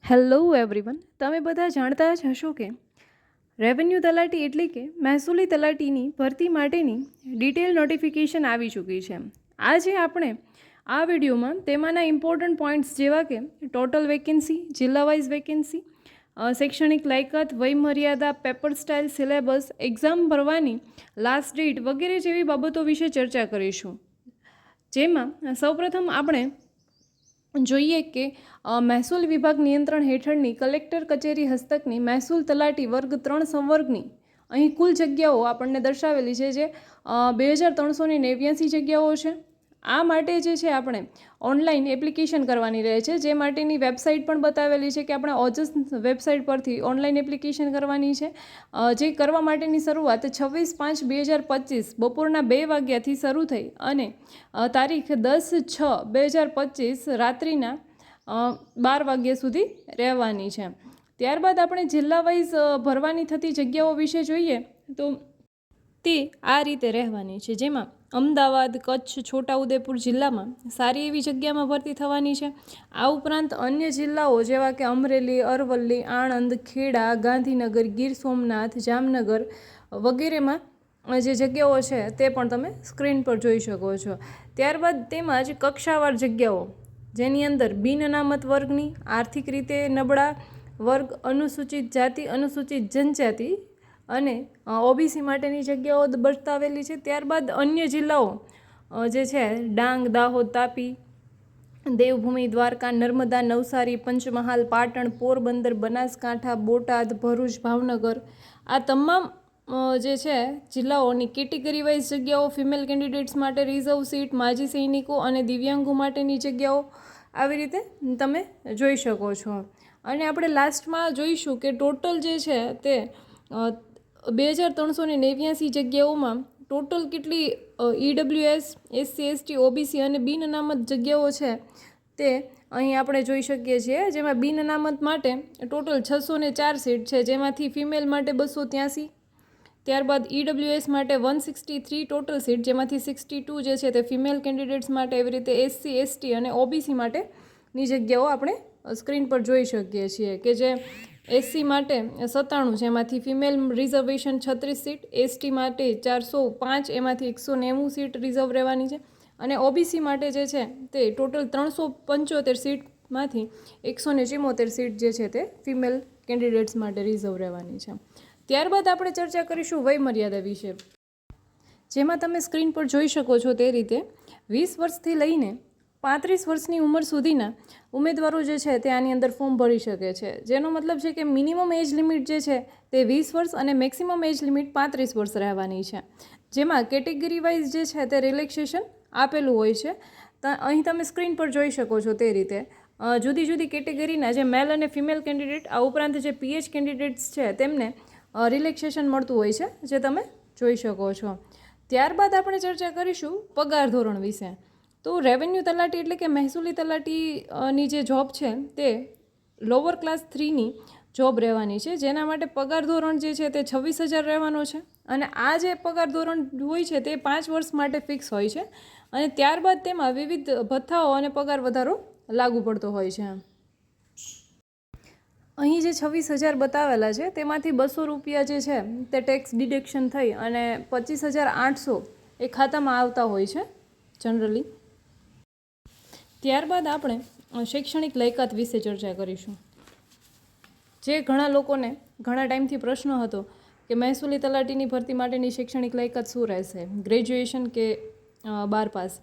Hello everyone, તમે બધા જાણતા જ હશો કે રેવન્યુ તલાટી એટલે કે મહેસૂલી તલાટીની ભરતી માટેની ડિટેલ નોટિફિકેશન આવી ચૂકી છે. આજે આપણે આ વિડીયોમાં તેમાંના ઇમ્પોર્ટન્ટ પોઈન્ટ્સ જેવા કે ટોટલ વેકેન્સી, જિલ્લા વાઇઝ વેકેન્સી, શૈક્ષણિક લાયકાત, વયમર્યાદા, પેપર સ્ટાઇલ, સિલેબસ, એક્ઝામ ભરવાની લાસ્ટ ડેટ વગેરે જેવી બાબતો વિશે ચર્ચા કરીશું. જેમાં સૌપ્રથમ આપણે જોઈએ કે મહેસૂલ વિભાગ નિયંત્રણ હેઠળની કલેક્ટર કચેરી હસ્તકની મહેસૂલ તલાટી વર્ગ 3 સંવર્ગની અહીં કુલ જગ્યાઓ આપણને દર્શાવેલી છે, જે 2389 જગ્યાઓ છે. આ માટે જે છે આપણે ઓનલાઈન એપ્લિકેશન કરવાની રહે છે, જે માટેની વેબસાઇટ પણ બતાવેલી છે કે આપણે ઓજસ વેબસાઇટ પરથી ઓનલાઈન એપ્લિકેશન કરવાની છે. જે કરવા માટેની શરૂઆત 26/5/2025 બપોરના 2 વાગ્યાથી શરૂ થઈ અને તારીખ 10/6/2025 રાત્રિના 12 વાગ્યા સુધી રહેવાની છે. ત્યારબાદ આપણે જિલ્લા વાઇઝ ભરવાની થતી જગ્યાઓ વિશે જોઈએ તો તે આ રીતે રહેવાની છે, જેમાં અમદાવાદ, કચ્છ, છોટાઉદેપુર જિલ્લામાં સારી એવી જગ્યામાં ભરતી થવાની છે. આ ઉપરાંત અન્ય જિલ્લાઓ જેવા કે અમરેલી, અરવલ્લી, આણંદ, ખેડા, ગાંધીનગર, ગીર સોમનાથ, જામનગર વગેરેમાં જે જગ્યાઓ છે તે પણ તમે સ્ક્રીન પર જોઈ શકો છો. ત્યારબાદ તેમાં જ કક્ષાવાર જગ્યાઓ, જેની અંદર બિન અનામત વર્ગની, આર્થિક રીતે નબળા વર્ગ, અનુસૂચિત જાતિ, અનુસૂચિત જનજાતિ અને ઓબીસી માટેની જગ્યાઓ બતાવેલી છે. ત્યારબાદ અન્ય જિલ્લાઓ જે છે ડાંગ, દાહોદ, તાપી, દેવભૂમિ, દ્વારકા, નર્મદા, નવસારી, પંચમહાલ, પાટણ, પોરબંદર, બનાસકાંઠા, બોટાદ, ભરૂચ, ભાવનગર, આ તમામ જે છે જિલ્લાઓની કેટેગરી વાઇઝ જગ્યાઓ ફિમેલ કેન્ડિડેટ્સ માટે રિઝર્વ સીટ, માજી સૈનિકો અને દિવ્યાંગો માટેની જગ્યાઓ આવી રીતે તમે જોઈ શકો છો. અને આપણે લાસ્ટમાં જોઈશું કે ટોટલ જે છે તે 2389 જગ્યાઓમાં ટોટલ કેટલી ઈડબ્લ્યુએસ, એસસી, એસટી, ઓબીસી અને બિન અનામત જગ્યાઓ છે તે અહીં આપણે જોઈ શકીએ છીએ. જેમાં બિન અનામત માટે ટોટલ 604 સીટ છે, જેમાંથી ફિમેલ માટે 283, ત્યારબાદ ઈડબ્લ્યુએસ માટે 163 ટોટલ સીટ, જેમાંથી 62 જે છે તે ફિમેલ કેન્ડિડેટ્સ માટે, એવી રીતે એસસી, એસટી અને ઓબીસી માટેની જગ્યાઓ આપણે સ્ક્રીન પર જોઈ શકીએ છીએ કે જે એસસી માટે 97 છે, એમાંથી ફિમેલ રિઝર્વેશન 36 સીટ, એસટી માટે 405, એમાંથી 190 સીટ રિઝર્વ રહેવાની છે, અને ઓબીસી માટે જે છે તે ટોટલ 375 સીટમાંથી 174 સીટ જે છે તે ફિમેલ કેન્ડિડેટ્સ માટે રિઝર્વ રહેવાની છે. ત્યારબાદ આપણે ચર્ચા કરીશું વયમર્યાદા વિશે, જેમાં તમે સ્ક્રીન પર જોઈ શકો છો તે રીતે 20 વર્ષથી લઈને 35 વર્ષની ઉંમર સુધીના ઉમેદવારો જે છે તે આની અંદર ફોર્મ ભરી શકે છે. જેનો મતલબ છે કે મિનિમમ એજ લિમિટ જે છે તે 20 વર્ષ અને મેક્સિમમ એજ લિમિટ 35 વર્ષ રહેવાની છે. જેમાં કેટેગરી વાઇઝ જે છે તે રિલેક્સેશન આપેલું હોય છે. અહીં તમે સ્ક્રીન પર જોઈ શકો છો તે રીતે જુદી જુદી કેટેગરીના જે મેલ અને ફિમેલ કેન્ડિડેટ, આ ઉપરાંત જે પીએચ કેન્ડિડેટ્સ છે તેમને રિલેક્સેશન મળતું હોય છે, જે તમે જોઈ શકો છો. ત્યારબાદ આપણે ચર્ચા કરીશું પગાર ધોરણ વિશે. તો રેવન્યુ તલાટી એટલે કે મહેસૂલી તલાટીની જે જોબ છે તે લોઅર ક્લાસ 3ની જોબ રહેવાની છે, જેના માટે પગાર ધોરણ જે છે તે 26,000 રહેવાનો છે. અને આ જે પગાર ધોરણ હોય છે તે 5 વર્ષ માટે ફિક્સ હોય છે, અને ત્યારબાદ તેમાં વિવિધ ભથ્થાઓ અને પગાર વધારો લાગુ પડતો હોય છે. અહીં જે 26,000 બતાવેલા છે તેમાંથી 200 રૂપિયા જે છે તે ટેક્સ ડિડક્શન થઈ અને 25,800 એ ખાતામાં આવતા હોય છે જનરલી. ત્યારબાદ આપણે શૈક્ષણિક લાયકાત વિશે ચર્ચા કરીશું, જે ઘણા લોકોને ઘણા ટાઈમથી પ્રશ્ન હતો કે મહેસૂલી તલાટીની ભરતી માટેની શૈક્ષણિક લાયકાત શું રહેશે, ગ્રેજ્યુએશન કે 12 પાસ.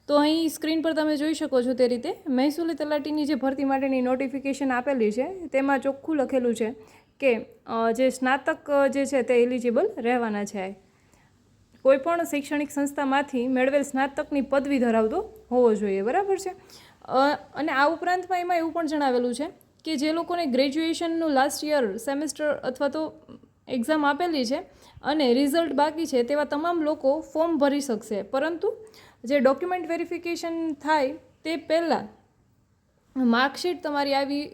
તો અહીં સ્ક્રીન પર તમે જોઈ શકો છો તે રીતે મહેસૂલી તલાટીની જે ભરતી માટેની નોટિફિકેશન આપેલી છે તેમાં ચોખ્ખું લખેલું છે કે જે સ્નાતક જે છે તે એલિજિબલ રહેવાના છે. કોઈપણ શૈક્ષણિક સંસ્થામાંથી મેળવેલ સ્નાતકની પદવી ધરાવતો હોવો જોઈએ, બરાબર છે. અને આ ઉપરાંતમાં એમાં એવું પણ જણાવેલું છે કે જે લોકોને ગ્રેજ્યુએશનનું લાસ્ટ યર સેમેસ્ટર અથવા તો એક્ઝામ આપેલી છે અને રિઝલ્ટ બાકી છે તેવા તમામ લોકો ફોર્મ ભરી શકશે, પરંતુ જે ડોક્યુમેન્ટ વેરિફિકેશન થાય તે પહેલાં માર્કશીટ તમારી આવી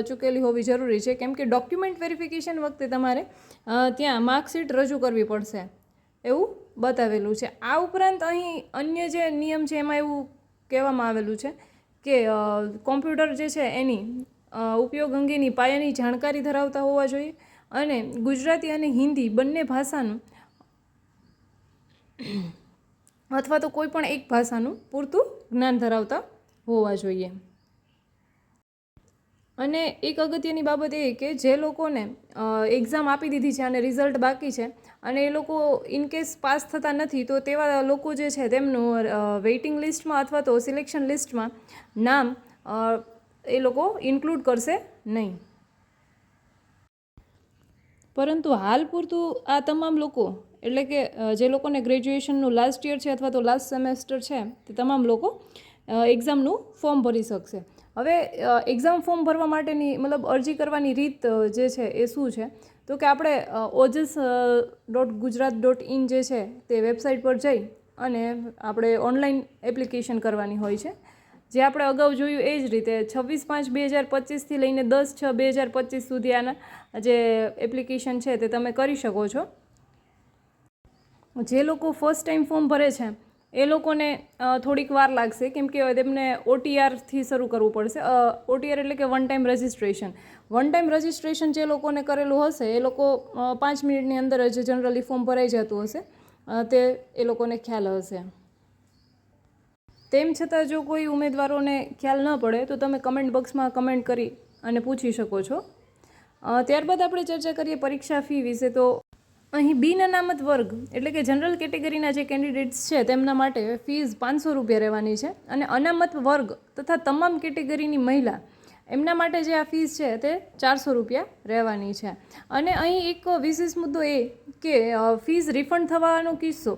ચૂકેલી હોવી જરૂરી છે, કેમ કે ડોક્યુમેન્ટ વેરિફિકેશન વખતે તમારે ત્યાં માર્કશીટ રજૂ કરવી પડશે એવું બતાવેલું છે. આ ઉપરાંત અહીં અન્ય જે નિયમ છે એમાં એવું કહેવામાં આવેલું છે કે કોમ્પ્યુટર જે છે એની ઉપયોગ અંગેની પાયાની જાણકારી ધરાવતા હોવા જોઈએ અને ગુજરાતી અને હિન્દી બંને ભાષાનું અથવા તો કોઈ પણ એક ભાષાનું પૂરતું જ્ઞાન ધરાવતા હોવા જોઈએ. અને એક અગત્યની બાબત એ કે જે લોકોને એક્ઝામ આપી દીધી છે અને રિઝલ્ટ બાકી છે અને એ લોકો ઇનકેસ પાસ થતા નથી, તો તેવા લોકો જે છે તેમનું વેઇટિંગ લિસ્ટમાં અથવા તો સિલેક્શન લિસ્ટમાં નામ એ લોકો ઇન્ક્લુડ કરશે નહીં. પરંતુ હાલ પૂરતું આ તમામ લોકો એટલે કે જે લોકોને ગ્રેજ્યુએશનનું લાસ્ટ યર છે અથવા તો લાસ્ટ સેમેસ્ટર છે તે તમામ લોકો એક્ઝામનું ફોર્મ ભરી શકશે. હવે એક્ઝામ ફોર્મ ભરવા માટેની મતલબ અરજી કરવાની રીત જે છે એ શું છે, તો કે આપણે OJS.gujarat.in જે છે તે વેબસાઇટ પર જઈ અને આપણે ઓનલાઈન એપ્લિકેશન કરવાની હોય છે, જે આપણે અગાઉ જોયું એ જ રીતે 26/5/2025થી લઈને 10/6/2025 સુધી આના જે એપ્લિકેશન છે તે તમે કરી શકો છો. જે લોકો ફર્સ્ટ ટાઈમ ફોર્મ ભરે છે એ લોકોને થોડીક વાર લાગશે, કેમ કે તેમને OTRથી શરૂ કરવું પડશે. OTR એટલે કે one time registration. One time registration જે લોકોને કરેલું હશે એ લોકો 5 મિનિટની અંદર જ જનરલી ફોર્મ ભરાઈ જતું હશે, તે એ લોકોને ખ્યાલ હશે. તેમ છતાં જો કોઈ ઉમેદવારોને ખ્યાલ ન પડે તો તમે કમેન્ટ બોક્સમાં કમેન્ટ કરી અને પૂછી શકો છો. ત્યારબાદ આપણે ચર્ચા કરીએ પરીક્ષા ફી વિશે. તો અહીં બિન અનામત વર્ગ એટલે કે જનરલ કેટેગરીના જે કેન્ડિડેટ્સ છે તેમના માટે ફીઝ 500 રૂપિયા રહેવાની છે અને અનામત વર્ગ તથા તમામ કેટેગરીની મહિલા એમના માટે જે આ ફીઝ છે તે 400 રૂપિયા રહેવાની છે. અને અહીં એક વિશેષ મુદ્દો એ કે ફીઝ રિફંડ થવાનો કિસ્સો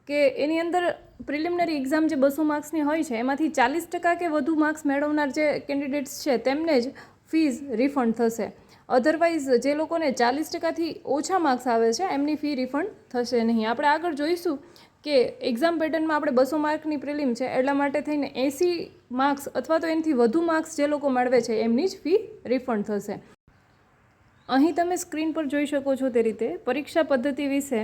કે એની અંદર પ્રિલિમિનરી એક્ઝામ જે 200 માર્ક્સની હોય છે એમાંથી 40% કે વધુ માર્ક્સ મેળવનાર જે કેન્ડિડેટ્સ છે તેમને જ ફીઝ રિફંડ થશે. અધરવાઇઝ જે લોકોને 40%થી ઓછા માર્ક્સ આવે છે એમની ફી રિફંડ થશે નહીં. આપણે આગળ જોઈશું કે એક્ઝામ પેટર્નમાં આપણે 200 માર્કની પ્રિલિમ છે એટલા માટે થઈને 80 માર્ક્સ અથવા તો એનાથી વધુ માર્ક્સ જે લોકો મેળવે છે એમની જ ફી રિફંડ થશે. અહીં તમે સ્ક્રીન પર જોઈ શકો છો તે રીતે પરીક્ષા પદ્ધતિ વિશે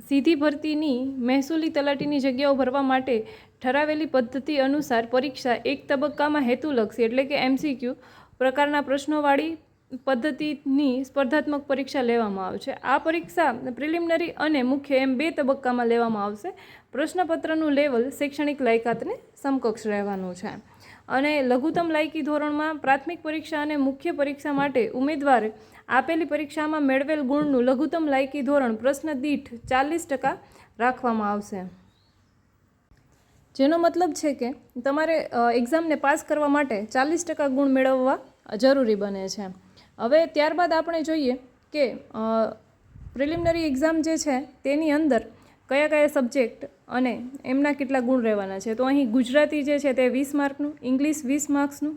સીધી ભરતીની મહેસૂલી તલાટીની જગ્યાઓ ભરવા માટે ઠરાવેલી પદ્ધતિ અનુસાર પરીક્ષા એક તબક્કામાં હેતુલક્ષી એટલે કે MCQ પ્રકારના પ્રશ્નોવાળી પદ્ધતિની સ્પર્ધાત્મક પરીક્ષા લેવામાં આવે છે. આ પરીક્ષા પ્રિલિમિનરી અને મુખ્ય એમ 2 તબક્કામાં લેવામાં આવશે. પ્રશ્નપત્રનું લેવલ શૈક્ષણિક લાયકાતને સમકક્ષ રહેવાનું છે અને લઘુત્તમ લાયકી ધોરણમાં પ્રાથમિક પરીક્ષા અને મુખ્ય પરીક્ષા માટે ઉમેદવારે આપેલી પરીક્ષામાં મેળવેલ ગુણનું લઘુત્તમ લાયકી ધોરણ પ્રશ્ન દીઠ 40% રાખવામાં આવશે. જેનો મતલબ છે કે તમારે એક્ઝામને પાસ કરવા માટે 40% ગુણ મેળવવા જરૂરી બને છે. હવે ત્યારબાદ આપણે જોઈએ કે પ્રિલિમિનરી એક્ઝામ જે છે તેની અંદર કયા કયા સબ્જેક્ટ અને એમના કેટલા ગુણ રહેવાના છે. તો અહીં ગુજરાતી જે છે તે 20 માર્કનું, ઇંગ્લિશ 20 માર્ક્સનું,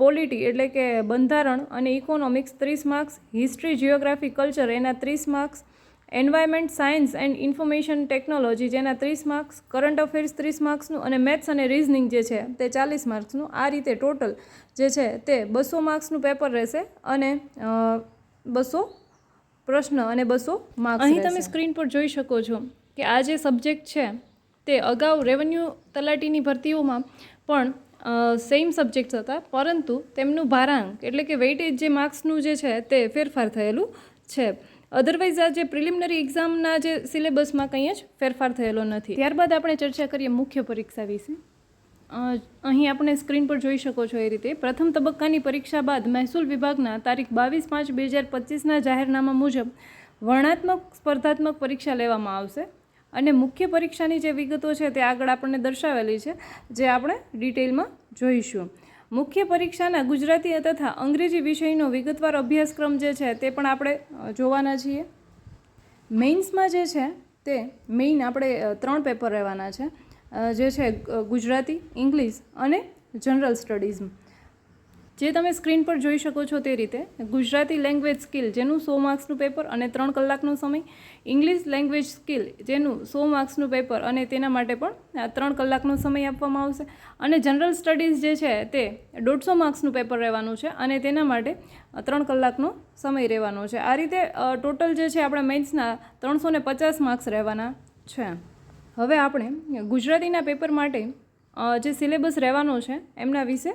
પોલિટી એટલે કે બંધારણ અને economics 30 marks, history, geography, culture એના 30 marks, environment science and information technology જેના 30 માર્ક્સ, કરંટ અફેર્સ 30 માર્ક્સનું અને મેથ્સ અને રિઝનિંગ જે છે તે 40 માર્ક્સનું. આ રીતે ટોટલ જે છે તે 200 માર્ક્સનું પેપર રહેશે અને 200 પ્રશ્ન અને 200 માર્ક્સ. અહીં તમે સ્ક્રીન પર જોઈ શકો છો કે આ જે સબ્જેક્ટ છે તે અગાઉ રેવન્યુ તલાટીની ભરતીઓમાં પણ સેમ સબ્જેક્ટ્સ હતા, પરંતુ તેમનું ભારાંક એટલે કે વેઇટેજ જે માર્ક્સનું જે છે તે ફેરફાર થયેલું છે. અધરવાઇઝ આ જે પ્રિલિમિનરી એક્ઝામના જે સિલેબસમાં કંઈ જ ફેરફાર થયેલો નથી. ત્યારબાદ આપણે ચર્ચા કરીએ મુખ્ય પરીક્ષા વિશે. અહીં આપણે સ્ક્રીન પર જોઈ શકો છો એ રીતે પ્રથમ તબક્કાની પરીક્ષા બાદ મહેસૂલ વિભાગના તારીખ 22/5/2025ના જાહેરનામા મુજબ વર્ણનાત્મક સ્પર્ધાત્મક પરીક્ષા લેવામાં આવશે અને મુખ્ય પરીક્ષાની જે વિગતો છે તે આગળ આપણને દર્શાવેલી છે, જે આપણે ડિટેલમાં જોઈશું. મુખ્ય પરીક્ષાના ગુજરાતી તથા અંગ્રેજી વિષયનો વિગતવાર અભ્યાસક્રમ જે છે તે પણ આપણે જોવાના છીએ. મેઇન્સમાં જે છે તે મેઇન આપણે 3 પેપર રહેવાના છે, જે છે ગુજરાતી, ઇંગ્લિશ અને જનરલ સ્ટડીઝ. જે તમે સ્ક્રીન પર જોઈ શકો છો તે રીતે ગુજરાતી લેંગ્વેજ સ્કિલ જેનું 100 માર્ક્સનું પેપર અને 3 કલાકનો સમય, ઇંગ્લિશ લેંગ્વેજ સ્કિલ જેનું 100 માર્ક્સનું પેપર અને તેના માટે પણ 3 કલાકનો સમય આપવામાં આવશે અને જનરલ સ્ટડીઝ જે છે તે 150 માર્ક્સનું પેપર રહેવાનું છે અને તેના માટે 3 કલાકનો સમય રહેવાનો છે. આ રીતે ટોટલ જે છે આપણા મેથ્સના 350 માર્ક્સ રહેવાના છે. હવે આપણે ગુજરાતીના પેપર માટે જે સિલેબસ રહેવાનો છે એમના વિશે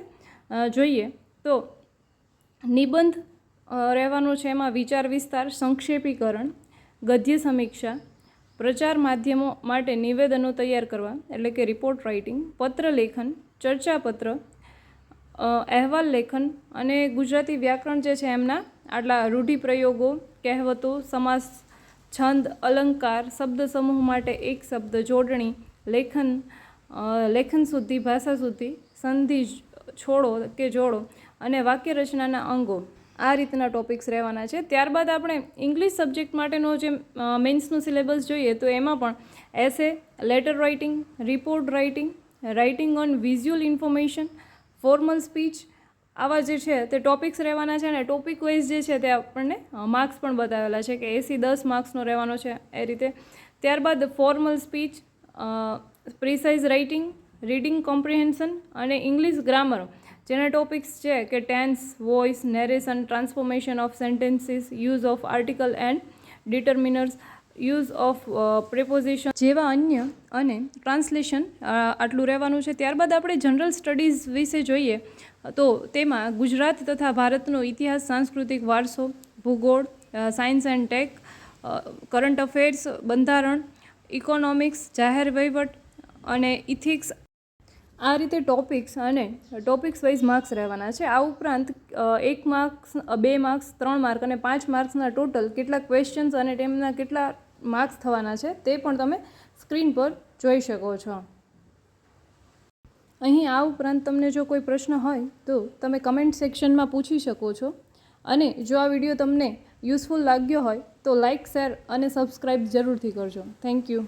જોઈએ તો નિબંધ રહેવાનો છે, એમાં વિચાર વિસ્તાર, સંક્ષેપીકરણ, ગદ્ય સમીક્ષા, પ્રચાર માધ્યમો માટે નિવેદનો તૈયાર કરવા એટલે કે રિપોર્ટ રાઇટિંગ, પત્ર લેખન, ચર્ચાપત્ર, અહેવાલ લેખન અને ગુજરાતી વ્યાકરણ જે છે એમના આટલા રૂઢિપ્રયોગો, કહેવતો, સમાસ, છંદ, અલંકાર, શબ્દ સમૂહ માટે એક શબ્દ જોડણી, લેખન શુદ્ધિ, ભાષા શુદ્ધિ, સંધિ, છોડો કે જોડો અને વાક્ય રચનાના અંગો, આ રીતના ટોપિક્સ રહેવાના છે. ત્યારબાદ આપણે ઇંગ્લિશ સબ્જેક્ટ માટેનો જે મેન્સનો સિલેબસ જોઈએ તો એમાં પણ essay, letter writing, report writing, writing on visual information, formal speech, આવા જે છે તે ટોપિક્સ રહેવાના છે. અને ટોપિક વાઇઝ જે છે તે આપણને માર્ક્સ પણ બતાવેલા છે કે 80-10 માર્ક્સનો રહેવાનો છે એ રીતે. ત્યારબાદ formal speech, precise writing, reading comprehension અને ઇંગ્લિશ ગ્રામર, જેના ટોપિક્સ છે કે tense, voice, narration, transformation of sentences, use of article and determiners, use of preposition જેવા અન્ય અને ટ્રાન્સલેશન, આટલું રહેવાનું છે. ત્યારબાદ આપણે જનરલ સ્ટડીઝ વિશે જોઈએ તો તેમાં ગુજરાત તથા ભારતનો ઇતિહાસ, સાંસ્કૃતિક વારસો, ભૂગોળ, science and tech, current affairs, બંધારણ, ઇકોનોમિક્સ, જાહેર વહીવટ અને ઇથિક્સ, આ રીતે ટોપિક્સ વાઇઝ માર્ક્સ રહેવાના છે. આ ઉપરાંત 1 માર્ક્સ, 2 માર્ક્સ, 3 માર્ક અને 5 માર્ક્સના ટોટલ કેટલા ક્વેશ્ચન્સ અને તેમના કેટલા માર્ક્સ થવાના છે તે પણ તમે સ્ક્રીન પર જોઈ શકો છો. અહીં આ ઉપરાંત તમને જો કોઈ પ્રશ્ન હોય તો તમે કમેન્ટ સેક્શનમાં પૂછી શકો છો. અને જો આ વિડીયો તમને યુઝફુલ લાગ્યો હોય તો લાઇક, શેર અને સબસ્ક્રાઈબ જરૂરથી કરજો. Thank you.